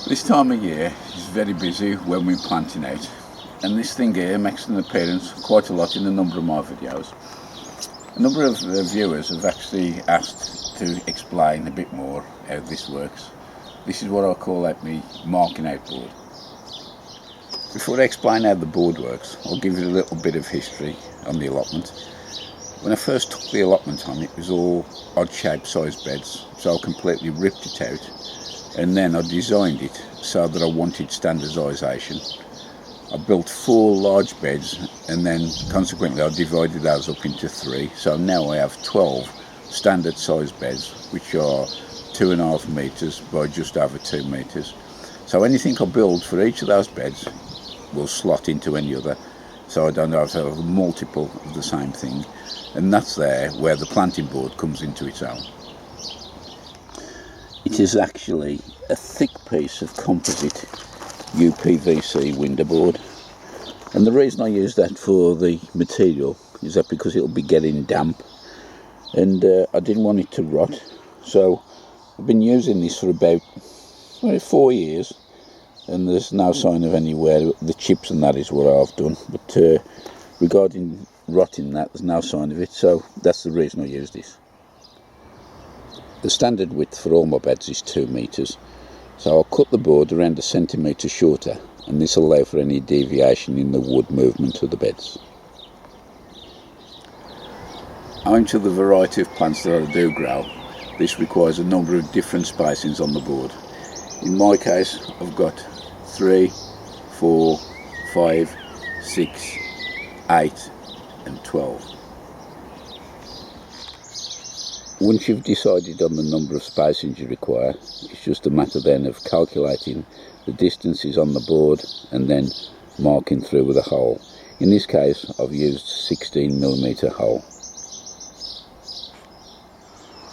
This time of year is very busy when we're planting out, and this thing here makes an appearance quite a lot in a number of my videos. A number of viewers have actually asked to explain a bit more how this works. This is what I call my marking out board. Before I explain how the board works, I'll give you a little bit of history on the allotment. When I first took the allotment on, it was all odd shaped size beds, so I completely ripped it out, and then I designed it so that I wanted standardisation. I built 4 large beds, and then consequently I divided those up into 3, so now I have 12 standard size beds, which are 2.5 metres by just over 2 metres. So anything I build for each of those beds will slot into any other, so I don't have to have a multiple of the same thing, and that's there where the planting board comes into its own. It is actually a thick piece of composite UPVC window board, and the reason I use that for the material is that because it'll be getting damp, and I didn't want it to rot, so I've been using this for about 4 years, and there's no sign of anywhere. The chips and that is what I've done, but regarding rotting, that there's no sign of it, so that's the reason I use this. The standard width for all my beds is 2 metres, so I'll cut the board around 1 centimetre shorter, and this will allow for any deviation in the wood movement of the beds. Owing to the variety of plants that I do grow, this requires a number of different spacings on the board. In my case, I've got 3, 4, 5, 6, 8 and 12. Once you've decided on the number of spacings you require, it's just a matter then of calculating the distances on the board and then marking through with a hole. In this case, I've used 16mm hole.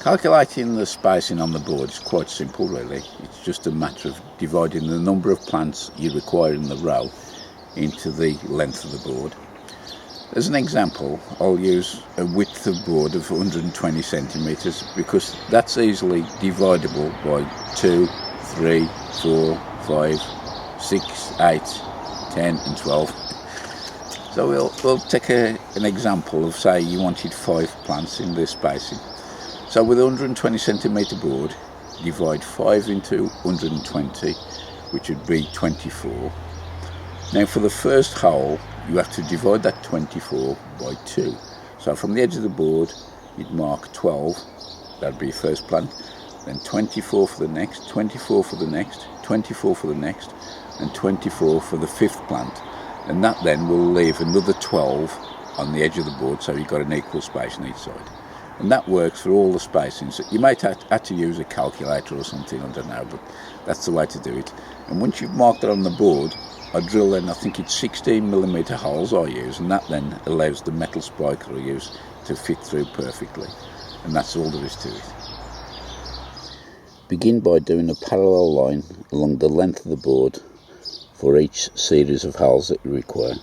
Calculating the spacing on the board is quite simple really. It's just a matter of dividing the number of plants you require in the row into the length of the board. As an example, I'll use a width of board of 120 centimetres because that's easily dividable by 2, 3, 4, 5, 6, 8, 10 and 12. So we'll take an example of, say you wanted 5 plants in this spacing. So with a 120 centimetre board, divide 5 into 120, which would be 24. Now for the first hole, you have to divide that 24 by 2. So from the edge of the board, you'd mark 12, that'd be your first plant, then 24 for the next, 24 for the next, 24 for the next, and 24 for the 5th plant. And that then will leave another 12 on the edge of the board, so you've got an equal space on each side. And that works for all the spacings. You might have to use a calculator or something, I don't know, but that's the way to do it. And once you've marked it on the board, I drill in, I think it's 16mm holes I use, and that then allows the metal spiker I use to fit through perfectly. And that's all there is to it. Begin by doing a parallel line along the length of the board for each series of holes that you require.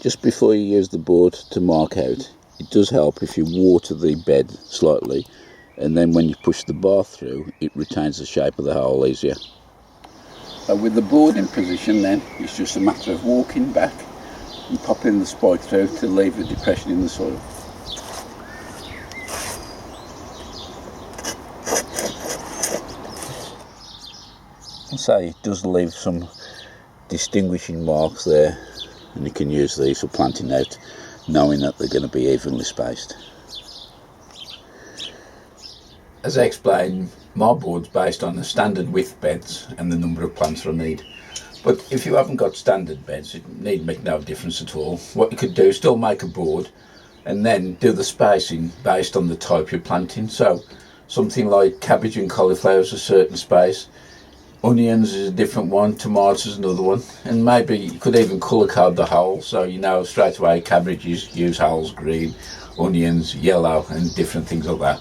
Just before you use the board to mark out, it does help if you water the bed slightly, and then when you push the bar through, it retains the shape of the hole easier. So with the board in position then, it's just a matter of walking back and popping the spike through to leave a depression in the soil. And so it does leave some distinguishing marks there, and you can use these for planting out, knowing that they're going to be evenly spaced. As I explained, my board's based on the standard width beds and the number of plants I need. But if you haven't got standard beds, it need make no difference at all. What you could do is still make a board and then do the spacing based on the type you're planting. So something like cabbage and cauliflower is a certain space, onions is a different one, tomatoes is another one, and maybe you could even colour code the hole, so you know straight away cabbages use holes green, onions yellow, and different things like that.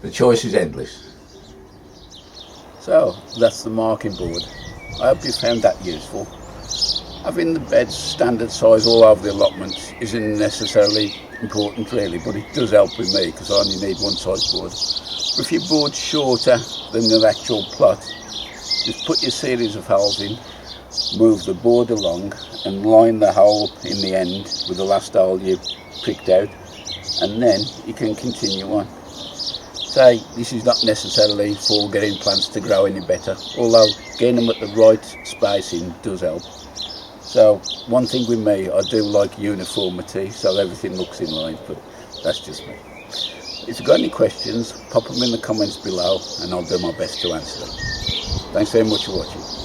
The choice is endless. So that's the marking board. I hope you found that useful. Having the beds standard size all over the allotment isn't necessarily important really, but it does help with me because I only need one size board. But if your board's shorter than the actual plot, just put your series of holes in, move the board along and line the hole in the end with the last hole you pricked out, and then you can continue on. Say, this is not necessarily for getting plants to grow any better, although getting them at the right spacing does help. So one thing with me, I do like uniformity, so everything looks in line, but that's just me. If you've got any questions, pop them in the comments below and I'll do my best to answer them. Thanks very much for watching.